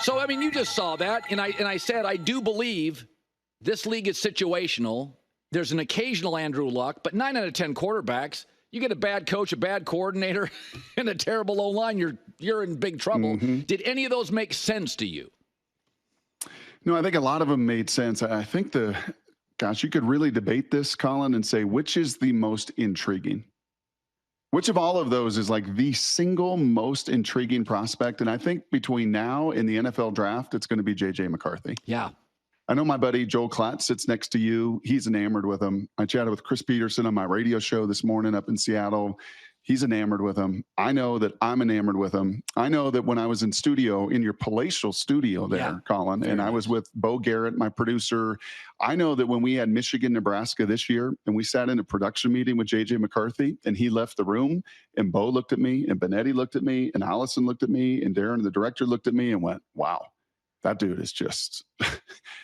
So, I mean, you just saw that, and I said I do believe this league is situational. There's an occasional Andrew Luck, but 9 out of 10 quarterbacks, you get a bad coach, a bad coordinator, and a terrible O-line, you're in big trouble. Mm-hmm. Did any of those make sense to you? No, I think a lot of them made sense. I think you could really debate this, Colin, and say which is the most intriguing. Which of all of those is like the single most intriguing prospect? And I think between now and the NFL draft, it's going to be JJ McCarthy. Yeah. I know my buddy Joel Klatt sits next to you. He's enamored with him. I chatted with Chris Peterson on my radio show this morning up in Seattle. He's enamored with him. I know that I'm enamored with him. I know that when I was in your palatial studio there, Colin, and I was with Bo Garrett, my producer, I know that when we had Michigan, Nebraska this year, and we sat in a production meeting with JJ McCarthy, and he left the room, and Bo looked at me, and Benetti looked at me, and Allison looked at me, and Darren, the director, looked at me and went, wow, that dude is just,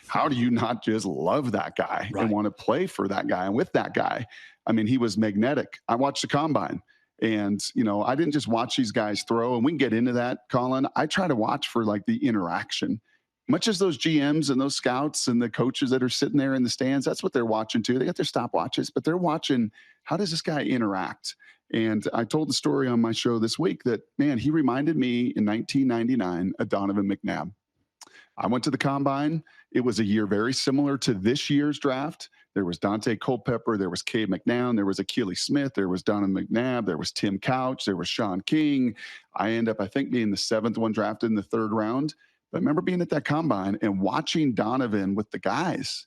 how do you not just love that guy and want to play for that guy and with that guy? I mean, he was magnetic. I watched the combine. And, I didn't just watch these guys throw, and we can get into that, Colin. I try to watch for like the interaction, much as those GMs and those scouts and the coaches that are sitting there in the stands. That's what they're watching too. They got their stopwatches, but they're watching, how does this guy interact? And I told the story on my show this week that, man, he reminded me in 1999 of Donovan McNabb. I went to the combine. It was a year very similar to this year's draft. There was Dante Culpepper. There was Cade McNown. There was Akili Smith. There was Donovan McNabb. There was Tim Couch. There was Sean King. I end up, I think, being the 7th one drafted in the 3rd round. But I remember being at that combine and watching Donovan with the guys.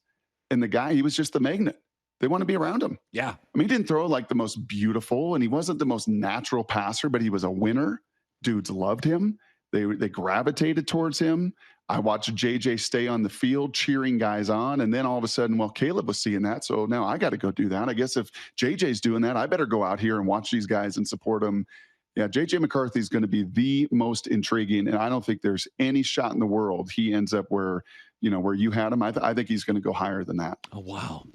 And the guy, he was just the magnet. They want to be around him. Yeah. I mean, he didn't throw like the most beautiful, and he wasn't the most natural passer, but he was a winner. Dudes loved him. They gravitated towards him. I watched JJ stay on the field cheering guys on. And then all of a sudden, well, Caleb was seeing that. So now I got to go do that. I guess if JJ's doing that, I better go out here and watch these guys and support them. Yeah, JJ McCarthy is going to be the most intriguing. And I don't think there's any shot in the world he ends up where you had him. I think he's going to go higher than that. Oh, wow.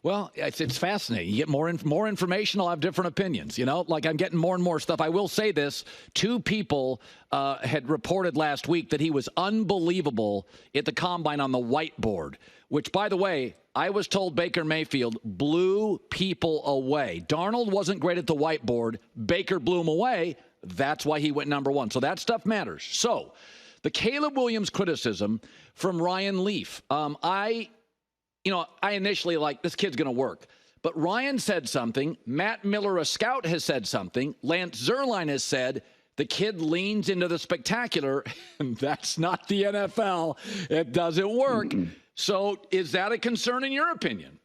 Well, it's fascinating. You get more information. I'll have different opinions. Like I'm getting more and more stuff. I will say this. 2 people had reported last week that he was unbelievable at the combine on the whiteboard, which, by the way, I was told Baker Mayfield blew people away. Darnold wasn't great at the whiteboard. Baker blew him away. That's why he went number 1. So that stuff matters. So the Caleb Williams criticism from Ryan Leaf. I initially this kid's going to work. But Ryan said something. Matt Miller, a scout, has said something. Lance Zierlein has said the kid leans into the spectacular, and that's not the NFL. It doesn't work. Mm-hmm. So is that a concern in your opinion?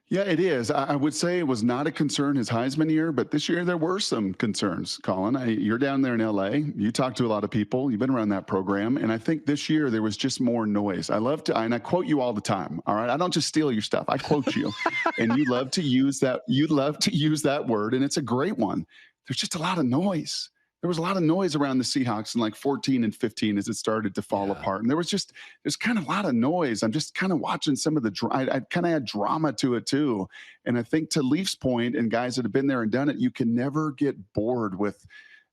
Yeah, it is. I would say it was not a concern his Heisman year, but this year there were some concerns, Colin. You're down there in L.A. You talk to a lot of people. You've been around that program. And I think this year there was just more noise. And I quote you all the time, all right? I don't just steal your stuff. I quote you. And you love to use that. You love to use that word, and it's a great one. There's just a lot of noise. There was a lot of noise around the Seahawks in like 14 and 15 as it started to fall apart. And there's kind of a lot of noise. I'm just kind of watching some of I kind of had drama to it too. And I think to Leaf's point, and guys that have been there and done it, you can never get bored with,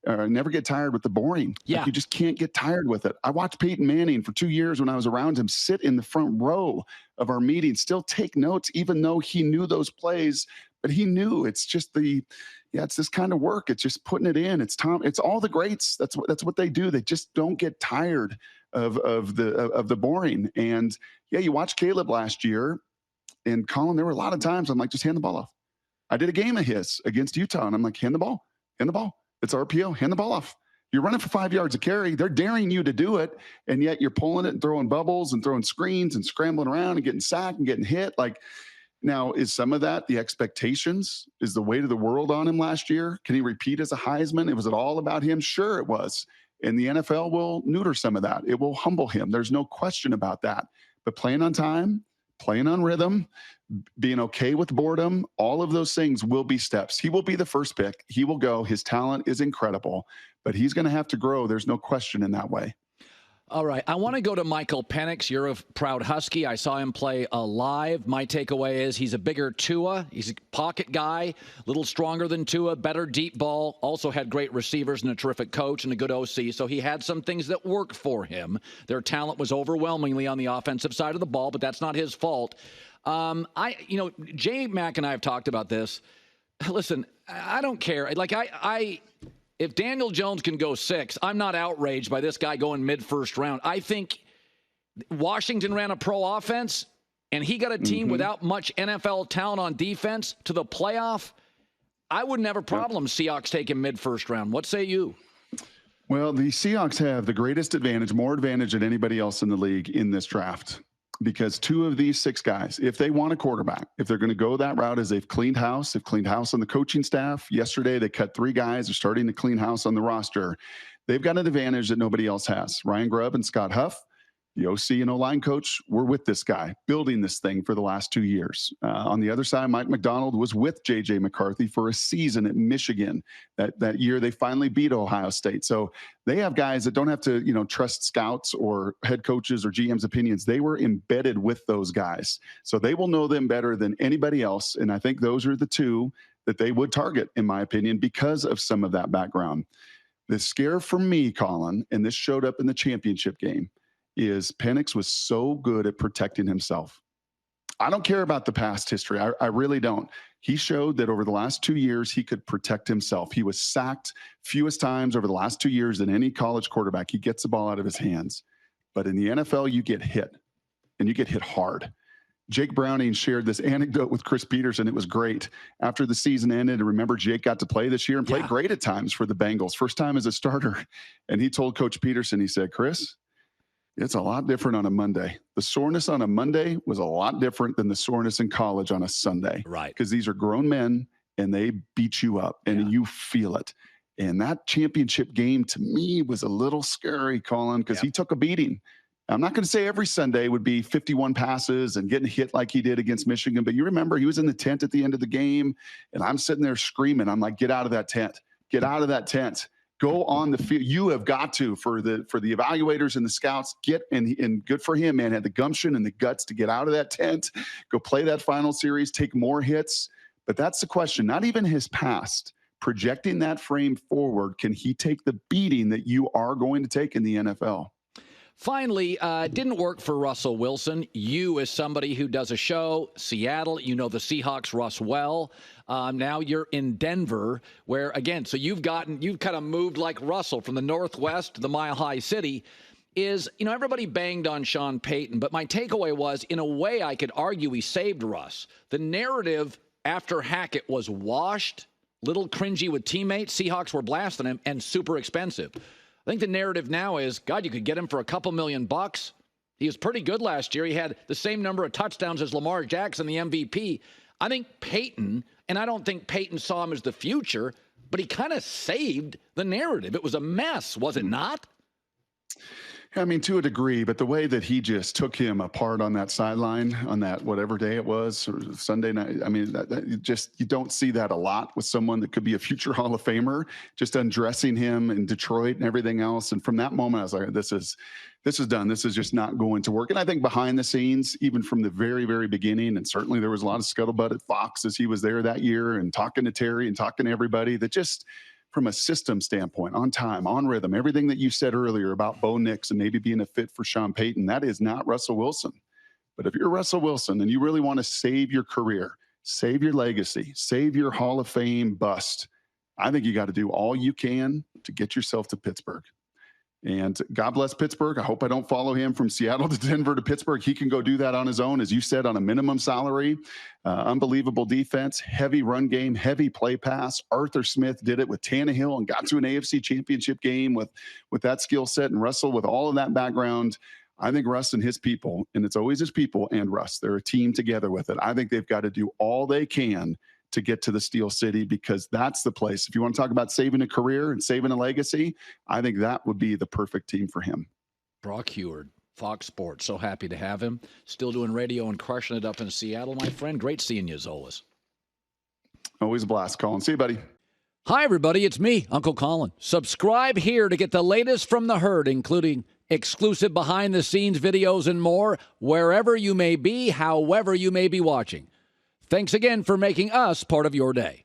never get tired with the boring. Yeah. Like you just can't get tired with it. I watched Peyton Manning for 2 years when I was around him sit in the front row of our meetings, still take notes, even though he knew those plays, but he knew it's just it's this kind of work. It's just putting it in. It's all the greats. That's what they do. They just don't get tired of the boring. And you watch Caleb last year, and Colin, there were a lot of times I'm like, just hand the ball off. I did a game of his against Utah, and I'm like, hand the ball. It's RPO, hand the ball off. You're running for 5 yards a carry. They're daring you to do it, and yet you're pulling it and throwing bubbles and throwing screens and scrambling around and getting sacked and getting hit. Now, is some of that the expectations? Is the weight of the world on him last year? Can he repeat as a Heisman? Was it all about him? Sure, it was. And the NFL will neuter some of that. It will humble him. There's no question about that. But playing on time, playing on rhythm, being okay with boredom, all of those things will be steps. He will be the first pick. He will go. His talent is incredible, but he's going to have to grow. There's no question in that way. All right. I want to go to Michael Penix. You're a proud Husky. I saw him play live. My takeaway is he's a bigger Tua. He's a pocket guy, a little stronger than Tua, better deep ball. Also had great receivers and a terrific coach and a good OC. So he had some things that worked for him. Their talent was overwhelmingly on the offensive side of the ball, but that's not his fault. J. Mac and I have talked about this. Listen, I don't care. If Daniel Jones can go 6, I'm not outraged by this guy going mid-first round. I think Washington ran a pro offense, and he got a team without much NFL talent on defense to the playoff. I wouldn't have a problem Seahawks taking mid-first round. What say you? Well, the Seahawks have the greatest advantage, more advantage than anybody else in the league in this draft. Because 2 of these 6 guys, if they want a quarterback, if they're going to go that route, as they've cleaned house on the coaching staff. Yesterday, they cut 3 guys. They're starting to clean house on the roster. They've got an advantage that nobody else has. Ryan Grubb and Scott Huff, the OC and O-line coach, were with this guy, building this thing for the last 2 years. On the other side, Mike McDonald was with JJ McCarthy for a season at Michigan. That year, they finally beat Ohio State. So they have guys that don't have to, trust scouts or head coaches or GM's opinions. They were embedded with those guys. So they will know them better than anybody else. And I think those are the 2 that they would target, in my opinion, because of some of that background. The scare for me, Colin, and this showed up in the championship game, is Penix was so good at protecting himself. I don't care about the past history. I really don't. He showed that over the last 2 years, he could protect himself. He was sacked fewest times over the last 2 years than any college quarterback. He gets the ball out of his hands. But in the NFL, you get hit, and you get hit hard. Jake Browning shared this anecdote with Chris Peterson. It was great. After the season ended, remember Jake got to play this year and played great at times for the Bengals. First time as a starter. And he told Coach Peterson, he said, Chris, it's a lot different on a Monday. The soreness on a Monday was a lot different than the soreness in college on a Sunday. Right. Because these are grown men and they beat you up and you feel it. And that championship game to me was a little scary, Colin, because he took a beating. I'm not going to say every Sunday would be 51 passes and getting hit like he did against Michigan, but you remember he was in the tent at the end of the game and I'm sitting there screaming. I'm like, get out of that tent. Get out of that tent. Go on the field. You have got to, for the evaluators and the scouts, and good for him, man, had the gumption and the guts to get out of that tent, go play that final series, take more hits. But that's the question. Not even his past. Projecting that frame forward, can he take the beating that you are going to take in the NFL? Finally, it didn't work for Russell Wilson. You, as somebody who does a show, Seattle, you know the Seahawks, Russ, well. Now you're in Denver, where, again, so you've kind of moved like Russell from the Northwest to the Mile High City. Everybody banged on Sean Payton, but my takeaway was, in a way, I could argue he saved Russ. The narrative after Hackett was washed, little cringy with teammates. Seahawks were blasting him, and super expensive. I think the narrative now is, God, you could get him for a couple $1,000,000. He was pretty good last year. He had the same number of touchdowns as Lamar Jackson, the MVP. I think Peyton, and I don't think Peyton saw him as the future, but he kind of saved the narrative. It was a mess, was it not? I mean, to a degree, but the way that he just took him apart on that sideline on that whatever day it was, or Sunday night, I mean, you don't see that a lot with someone that could be a future Hall of Famer, just undressing him in Detroit and everything else. And from that moment, I was like, this is done. This is just not going to work. And I think behind the scenes, even from the very, very beginning, and certainly there was a lot of scuttlebutt at Fox as he was there that year and talking to Terry and talking to everybody, that just from a system standpoint, on time, on rhythm, everything that you said earlier about Bo Nix and maybe being a fit for Sean Payton, that is not Russell Wilson. But if you're Russell Wilson and you really want to save your career, save your legacy, save your Hall of Fame bust, I think you got to do all you can to get yourself to Pittsburgh. And God bless Pittsburgh. I hope I don't follow him from Seattle to Denver to Pittsburgh. He can go do that on his own, as you said, on a minimum salary. Unbelievable defense, heavy run game, heavy play pass. Arthur Smith did it with Tannehill and got to an AFC championship game with that skill set. And Russell, with all of that background, I think Russ and his people, and it's always his people and Russ, they're a team together with it. I think they've got to do all they can to get to the Steel City, because that's the place. If you want to talk about saving a career and saving a legacy, I think that would be the perfect team for him. Brock Huard, Fox Sports. So happy to have him. Still doing radio and crushing it up in Seattle, my friend. Great seeing you, as always. Always a blast, Colin. See you, buddy. Hi, everybody. It's me, Uncle Colin. Subscribe here to get the latest from the herd, including exclusive behind-the-scenes videos, and more wherever you may be, however you may be watching. Thanks again for making us part of your day.